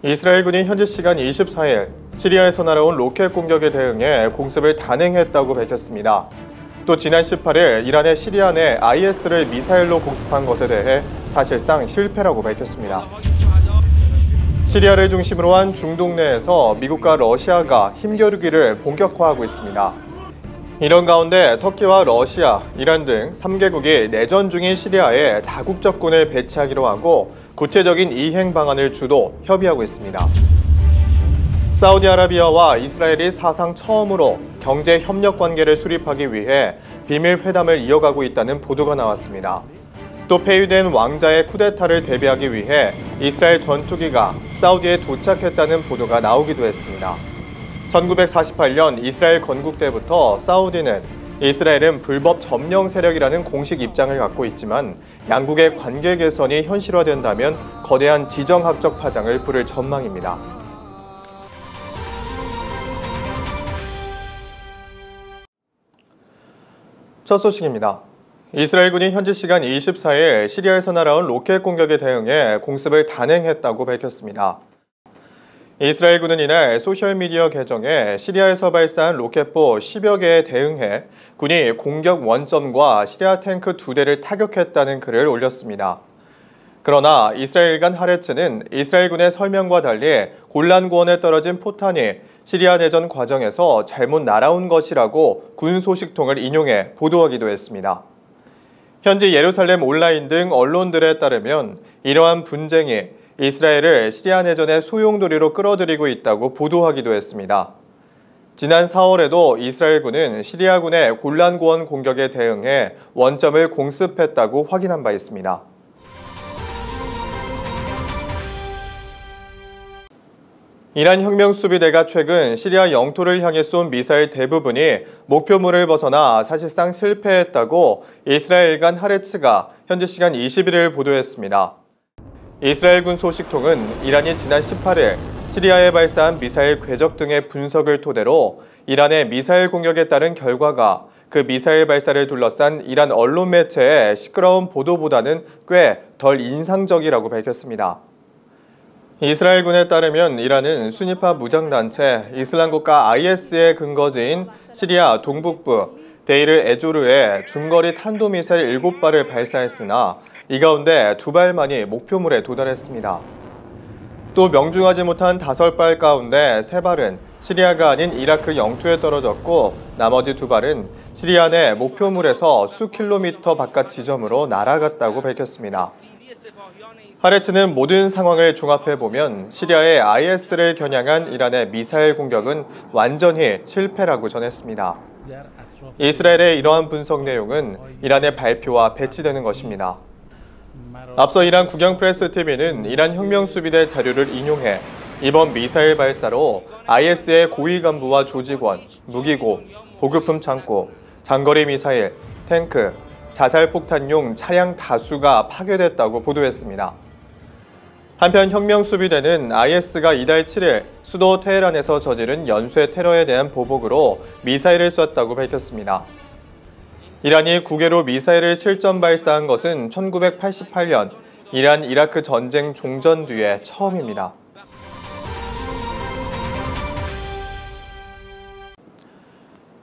이스라엘군이 현지 시간 24일 시리아에서 날아온 로켓 공격에 대응해 공습을 단행했다고 밝혔습니다. 또 지난 18일 이란의 시리아 내 IS를 미사일로 공습한 것에 대해 사실상 실패라고 밝혔습니다. 시리아를 중심으로 한 중동 내에서 미국과 러시아가 힘겨루기를 본격화하고 있습니다. 이런 가운데 터키와 러시아, 이란 등 3개국이 내전 중인 시리아에 다국적군을 배치하기로 하고 구체적인 이행 방안을 주도 협의하고 있습니다. 사우디아라비아와 이스라엘이 사상 처음으로 경제 협력 관계를 수립하기 위해 비밀 회담을 이어가고 있다는 보도가 나왔습니다. 또 폐위된 왕자의 쿠데타를 대비하기 위해 이스라엘 전투기가 사우디에 도착했다는 보도가 나오기도 했습니다. 1948년 이스라엘 건국 때부터 사우디는 이스라엘은 불법 점령 세력이라는 공식 입장을 갖고 있지만 양국의 관계 개선이 현실화된다면 거대한 지정학적 파장을 부를 전망입니다. 첫 소식입니다. 이스라엘군이 현지 시간 24일 시리아에서 날아온 로켓 공격에 대응해 공습을 단행했다고 밝혔습니다. 이스라엘군은 이날 소셜미디어 계정에 시리아에서 발사한 로켓포 10여 개에 대응해 군이 공격 원점과 시리아 탱크 2대를 타격했다는 글을 올렸습니다. 그러나 이스라엘간 하레츠는 이스라엘군의 설명과 달리 골란 고원에 떨어진 포탄이 시리아 내전 과정에서 잘못 날아온 것이라고 군 소식통을 인용해 보도하기도 했습니다. 현지 예루살렘 온라인 등 언론들에 따르면 이러한 분쟁이 이스라엘을 시리아 내전의 소용돌이로 끌어들이고 있다고 보도하기도 했습니다. 지난 4월에도 이스라엘군은 시리아군의 골란 고원 공격에 대응해 원점을 공습했다고 확인한 바 있습니다. 이란 혁명수비대가 최근 시리아 영토를 향해 쏜 미사일 대부분이 목표물을 벗어나 사실상 실패했다고 이스라엘간 하레츠가 현지 시간 21일 보도했습니다. 이스라엘군 소식통은 이란이 지난 18일 시리아에 발사한 미사일 궤적 등의 분석을 토대로 이란의 미사일 공격에 따른 결과가 그 미사일 발사를 둘러싼 이란 언론 매체의 시끄러운 보도보다는 꽤 덜 인상적이라고 밝혔습니다. 이스라엘군에 따르면 이란은 순위파 무장단체 이슬람국가 IS의 근거지인 시리아 동북부 데이르 에조르에 중거리 탄도미사일 7발을 발사했으나 이 가운데 2발만이 목표물에 도달했습니다. 또 명중하지 못한 5발 가운데 3발은 시리아가 아닌 이라크 영토에 떨어졌고 나머지 2발은 시리아 내 목표물에서 수 킬로미터 바깥 지점으로 날아갔다고 밝혔습니다. 하레츠는 모든 상황을 종합해보면 시리아의 IS를 겨냥한 이란의 미사일 공격은 완전히 실패라고 전했습니다. 이스라엘의 이러한 분석 내용은 이란의 발표와 배치되는 것입니다. 앞서 이란 국영프레스TV는 이란 혁명수비대 자료를 인용해 이번 미사일 발사로 IS의 고위 간부와 조직원, 무기고, 보급품 창고, 장거리 미사일, 탱크, 자살폭탄용 차량 다수가 파괴됐다고 보도했습니다. 한편 혁명수비대는 IS가 이달 7일 수도 테헤란에서 저지른 연쇄 테러에 대한 보복으로 미사일을 쐈다고 밝혔습니다. 이란이 국외로 미사일을 실전 발사한 것은 1988년 이란-이라크 전쟁 종전 뒤에 처음입니다.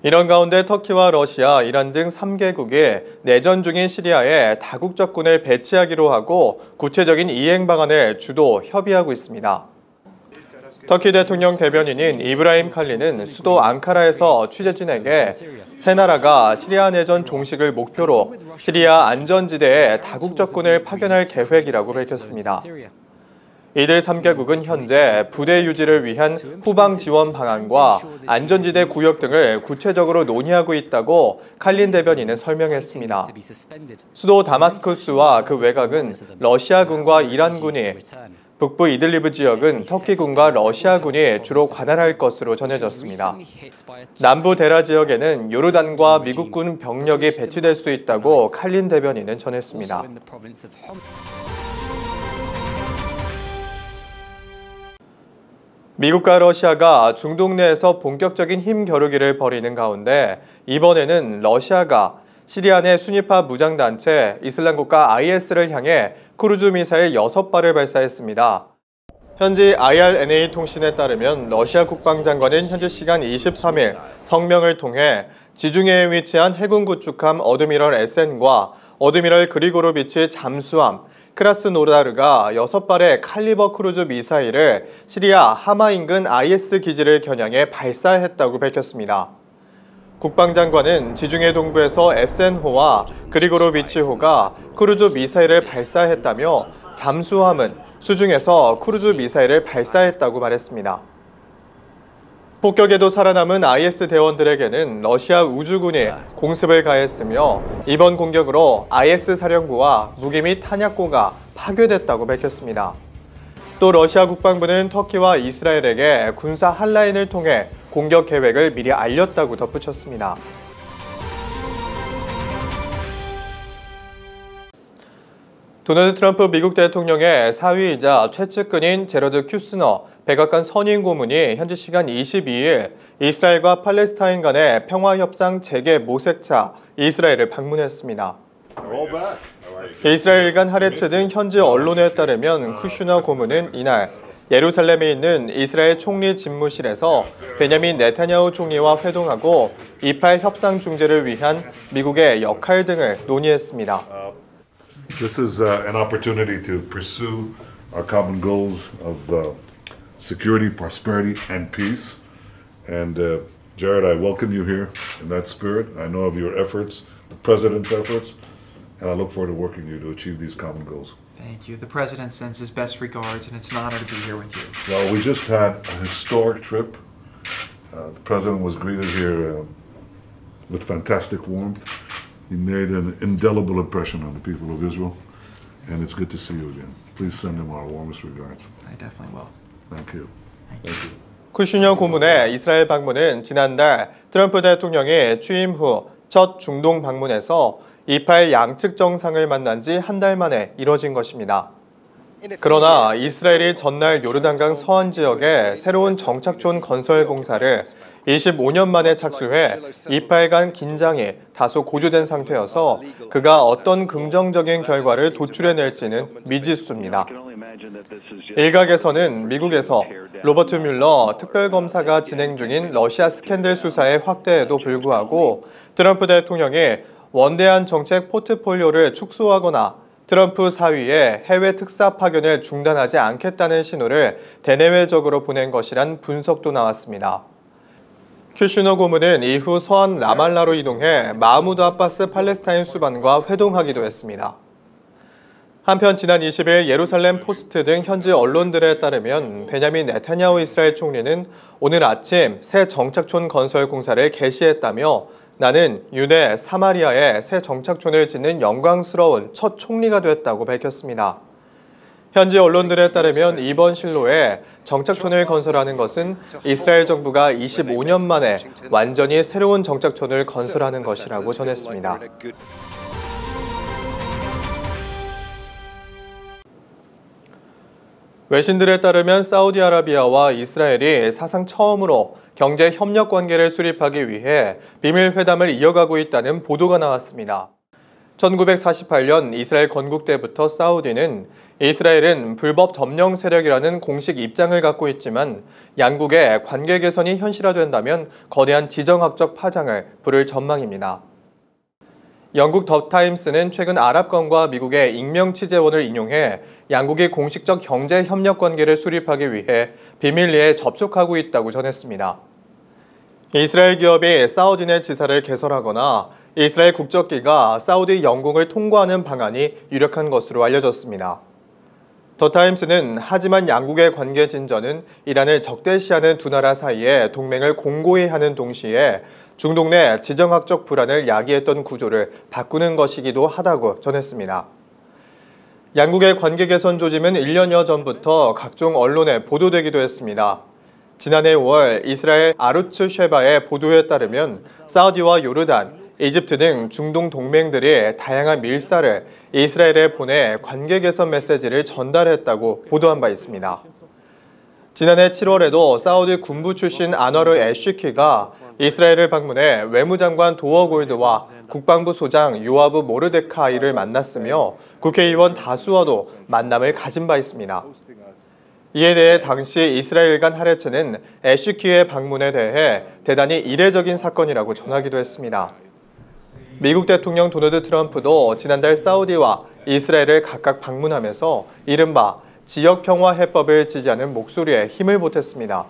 이런 가운데 터키와 러시아, 이란 등 3개국이 내전 중인 시리아에 다국적군을 배치하기로 하고 구체적인 이행 방안을 주도 협의하고 있습니다. 터키 대통령 대변인인 이브라임 칼리는 수도 앙카라에서 취재진에게 세 나라가 시리아 내전 종식을 목표로 시리아 안전지대에 다국적군을 파견할 계획이라고 밝혔습니다. 이들 3개국은 현재 부대 유지를 위한 후방 지원 방안과 안전지대 구역 등을 구체적으로 논의하고 있다고 칼린 대변인은 설명했습니다. 수도 다마스커스와 그 외곽은 러시아군과 이란군이, 북부 이들리브 지역은 터키군과 러시아군이 주로 관할할 것으로 전해졌습니다. 남부 데라 지역에는 요르단과 미국군 병력이 배치될 수 있다고 칼린 대변인은 전했습니다. 미국과 러시아가 중동 내에서 본격적인 힘 겨루기를 벌이는 가운데 이번에는 러시아가 시리아 내 순위파 무장단체 이슬람국가 IS를 향해 크루즈 미사일 6발을 발사했습니다. 현지 IRNA 통신에 따르면 러시아 국방장관은 현지 시간 23일 성명을 통해 지중해에 위치한 해군 구축함 어드미럴 SN과 어드미럴 그리고로비치 잠수함 크라스노다르가 6발의 칼리버 크루즈 미사일을 시리아 하마 인근 IS 기지를 겨냥해 발사했다고 밝혔습니다. 국방장관은 지중해 동부에서 SN호와 그리고로비치호가 크루즈 미사일을 발사했다며 잠수함은 수중에서 크루즈 미사일을 발사했다고 말했습니다. 폭격에도 살아남은 IS 대원들에게는 러시아 우주군이 공습을 가했으며 이번 공격으로 IS 사령부와 무기 및 탄약고가 파괴됐다고 밝혔습니다. 또 러시아 국방부는 터키와 이스라엘에게 군사 핫라인을 통해 공격 계획을 미리 알렸다고 덧붙였습니다. 도널드 트럼프 미국 대통령의 사위이자 최측근인 제러드 큐스너 백악관 선임 고문이 현지 시간 22일 이스라엘과 팔레스타인 간의 평화협상 재개 모색차 이스라엘을 방문했습니다. 이스라엘 일간 하레츠 등 현지 언론에 따르면 쿠슈너 고문은 이날 예루살렘에 있는 이스라엘 총리 집무실에서 베냐민 네타냐후 총리와 회동하고 이팔 협상 중재를 위한 미국의 역할 등을 논의했습니다. This is an opportunity to pursue our common goals of security, prosperity, and peace. And Jared, I welcome you here in that spirit. I know of your efforts, the President's efforts, and I look forward to working with you to achieve these common goals. Thank you. The President sends his best regards, and it's an honor to be here with you. Well, we just had a historic trip. The President was greeted here with fantastic warmth. He made an indelible impression on the people of Israel, and it's good to see you again. Please send him our warmest regards. I definitely will. Thank you. Thank you. 쿠슈너 고문의 이스라엘 방문은 지난달 트럼프 대통령이 취임 후 첫 중동 방문에서 이팔 양측 정상을 만난 지 한 달 만에 이뤄진 것입니다. 그러나 이스라엘이 전날 요르단강 서안 지역에 새로운 정착촌 건설 공사를 25년 만에 착수해 이팔 간 긴장이 다소 고조된 상태여서 그가 어떤 긍정적인 결과를 도출해낼지는 미지수입니다. 일각에서는 미국에서 로버트 뮬러 특별검사가 진행 중인 러시아 스캔들 수사의 확대에도 불구하고 트럼프 대통령이 원대한 정책 포트폴리오를 축소하거나 트럼프 사위의 해외 특사 파견을 중단하지 않겠다는 신호를 대내외적으로 보낸 것이란 분석도 나왔습니다. 큐슈너 고문은 이후 서안 라말라로 이동해 마흐무드 아바스 팔레스타인 수반과 회동하기도 했습니다. 한편 지난 20일 예루살렘 포스트 등 현지 언론들에 따르면 베냐민 네타냐후 이스라엘 총리는 오늘 아침 새 정착촌 건설 공사를 개시했다며 나는 유대 사마리아에 새 정착촌을 짓는 영광스러운 첫 총리가 됐다고 밝혔습니다. 현지 언론들에 따르면 이번 실로에 정착촌을 건설하는 것은 이스라엘 정부가 25년 만에 완전히 새로운 정착촌을 건설하는 것이라고 전했습니다. 외신들에 따르면 사우디아라비아와 이스라엘이 사상 처음으로 경제 협력 관계를 수립하기 위해 비밀 회담을 이어가고 있다는 보도가 나왔습니다. 1948년 이스라엘 건국 때부터 사우디는 이스라엘은 불법 점령 세력이라는 공식 입장을 갖고 있지만 양국의 관계 개선이 현실화된다면 거대한 지정학적 파장을 부를 전망입니다. 영국 더 타임스는 최근 아랍권과 미국의 익명 취재원을 인용해 양국이 공식적 경제 협력 관계를 수립하기 위해 비밀리에 접촉하고 있다고 전했습니다. 이스라엘 기업이 사우디 내 지사를 개설하거나 이스라엘 국적기가 사우디 영공을 통과하는 방안이 유력한 것으로 알려졌습니다. 더 타임스는 하지만 양국의 관계 진전은 이란을 적대시하는 두 나라 사이에 동맹을 공고히 하는 동시에 중동 내 지정학적 불안을 야기했던 구조를 바꾸는 것이기도 하다고 전했습니다. 양국의 관계 개선 조짐은 1년여 전부터 각종 언론에 보도되기도 했습니다. 지난해 5월 이스라엘 아루츠 쉐바의 보도에 따르면 사우디와 요르단, 이집트 등 중동 동맹들이 다양한 밀사를 이스라엘에 보내 관계 개선 메시지를 전달했다고 보도한 바 있습니다. 지난해 7월에도 사우디 군부 출신 안와르 에쉬키가 이스라엘을 방문해 외무장관 도어 골드와 국방부 소장 요아브 모르데카이를 만났으며 국회의원 다수와도 만남을 가진 바 있습니다. 이에 대해 당시 이스라엘간 하레츠는 애쉬키의 방문에 대해 대단히 이례적인 사건이라고 전하기도 했습니다. 미국 대통령 도널드 트럼프도 지난달 사우디와 이스라엘을 각각 방문하면서 이른바 지역평화해법을 지지하는 목소리에 힘을 보탰습니다.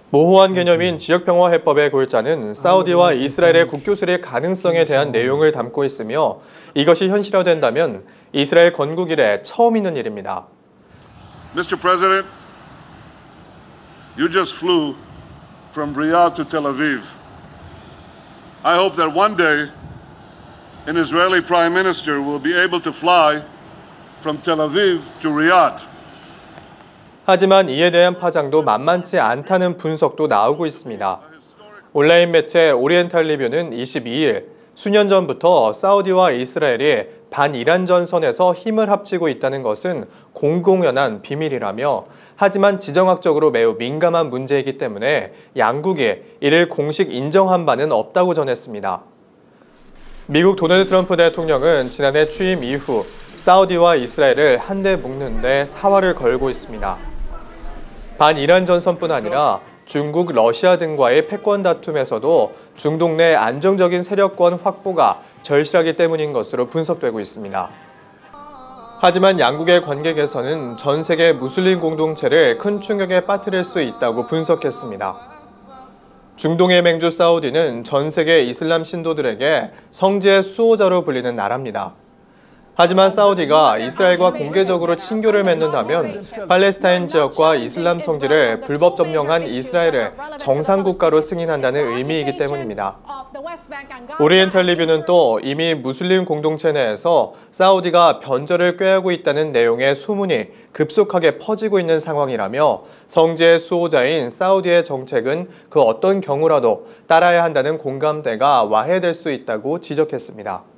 모호한 개념인 지역평화해법의 골자는 사우디와 이스라엘의 국교수립 가능성에 대한 내용을 담고 있으며 이것이 현실화된다면 이스라엘 건국 이래 처음 있는 일입니다. Mr. President, you just flew from Riyadh to Tel Aviv. I hope that one day an Israeli Prime Minister will be able to fly from Tel Aviv to Riyadh. 하지만 이에 대한 파장도 만만치 않다는 분석도 나오고 있습니다. 온라인 매체 오리엔탈 리뷰는 22일 수년 전부터 사우디와 이스라엘이 반이란 전선에서 힘을 합치고 있다는 것은 공공연한 비밀이라며 하지만 지정학적으로 매우 민감한 문제이기 때문에 양국이 이를 공식 인정한 바는 없다고 전했습니다. 미국 도널드 트럼프 대통령은 지난해 취임 이후 사우디와 이스라엘을 한데 묶는 데 사활을 걸고 있습니다. 반이란 전선뿐 아니라 중국, 러시아 등과의 패권 다툼에서도 중동 내 안정적인 세력권 확보가 절실하기 때문인 것으로 분석되고 있습니다. 하지만 양국의 관계 개선은 전 세계 무슬림 공동체를 큰 충격에 빠뜨릴 수 있다고 분석했습니다. 중동의 맹주 사우디는 전 세계 이슬람 신도들에게 성지의 수호자로 불리는 나라입니다. 하지만 사우디가 이스라엘과 공개적으로 친교를 맺는다면 팔레스타인 지역과 이슬람 성지를 불법 점령한 이스라엘을 정상국가로 승인한다는 의미이기 때문입니다. 오리엔탈 리뷰는 또 이미 무슬림 공동체 내에서 사우디가 변절을 꾀하고 있다는 내용의 소문이 급속하게 퍼지고 있는 상황이라며 성지의 수호자인 사우디의 정책은 그 어떤 경우라도 따라야 한다는 공감대가 와해될 수 있다고 지적했습니다.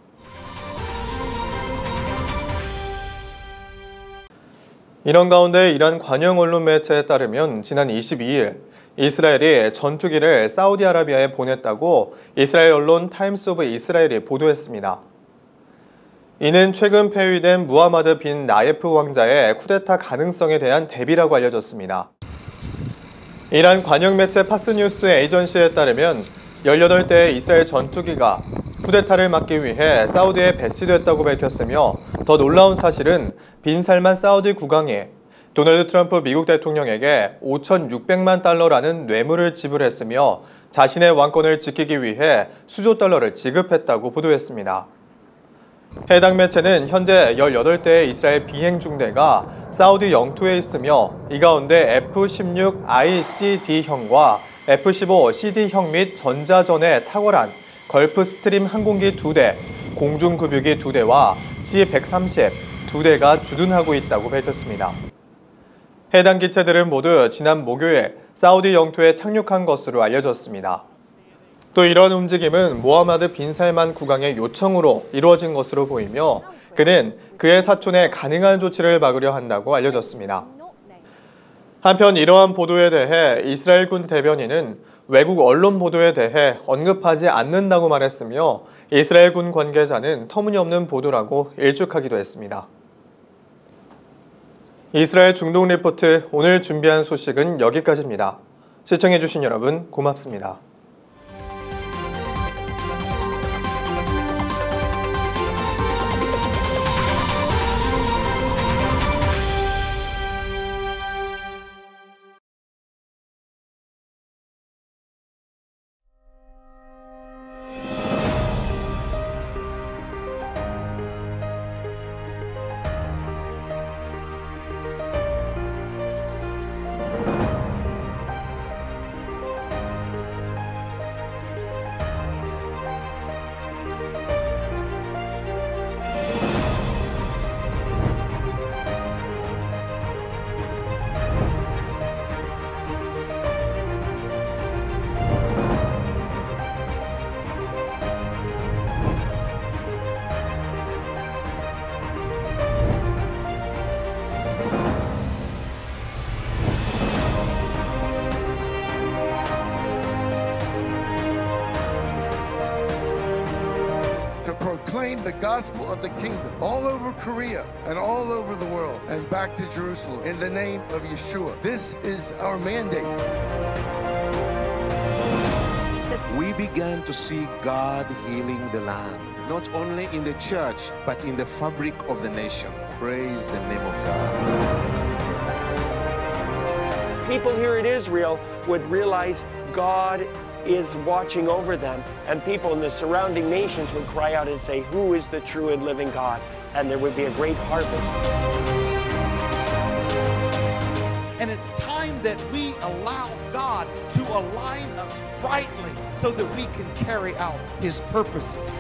이런 가운데 이란 관영 언론 매체에 따르면 지난 22일 이스라엘이 전투기를 사우디아라비아에 보냈다고 이스라엘 언론 타임스 오브 이스라엘이 보도했습니다. 이는 최근 폐위된 무하마드 빈 나예프 왕자의 쿠데타 가능성에 대한 대비라고 알려졌습니다. 이란 관영 매체 파스뉴스 에이전시에 따르면 18대의 이스라엘 전투기가 쿠데타를 막기 위해 사우디에 배치됐다고 밝혔으며 더 놀라운 사실은 빈 살만 사우디 국왕이 도널드 트럼프 미국 대통령에게 5,600만 달러라는 뇌물을 지불했으며 자신의 왕권을 지키기 위해 수조 달러를 지급했다고 보도했습니다. 해당 매체는 현재 18대의 이스라엘 비행 중대가 사우디 영토에 있으며 이 가운데 F-16ICD형과 F-15CD형 및 전자전에 탁월한 걸프 스트림 항공기 2대, 공중급유기 2대와 C-130 2대가 주둔하고 있다고 밝혔습니다. 해당 기체들은 모두 지난 목요일 사우디 영토에 착륙한 것으로 알려졌습니다. 또 이런 움직임은 모하마드 빈 살만 국왕의 요청으로 이루어진 것으로 보이며 그는 그의 사촌에 가능한 조치를 막으려 한다고 알려졌습니다. 한편 이러한 보도에 대해 이스라엘군 대변인은 외국 언론 보도에 대해 언급하지 않는다고 말했으며 이스라엘군 관계자는 터무니없는 보도라고 일축하기도 했습니다. 이스라엘 중동 리포트 오늘 준비한 소식은 여기까지입니다. 시청해주신 여러분 고맙습니다. proclaim the gospel of the kingdom all over Korea and all over the world and back to Jerusalem in the name of Yeshua. This is our mandate. We began to see God healing the land, not only in the church, but in the fabric of the nation. Praise the name of God. People here in Israel would realize God is watching over them, and people in the surrounding nations would cry out and say, "Who is the true and living God?" And there would be a great harvest. And it's time that we allow God to align us brightly so that we can carry out His purposes.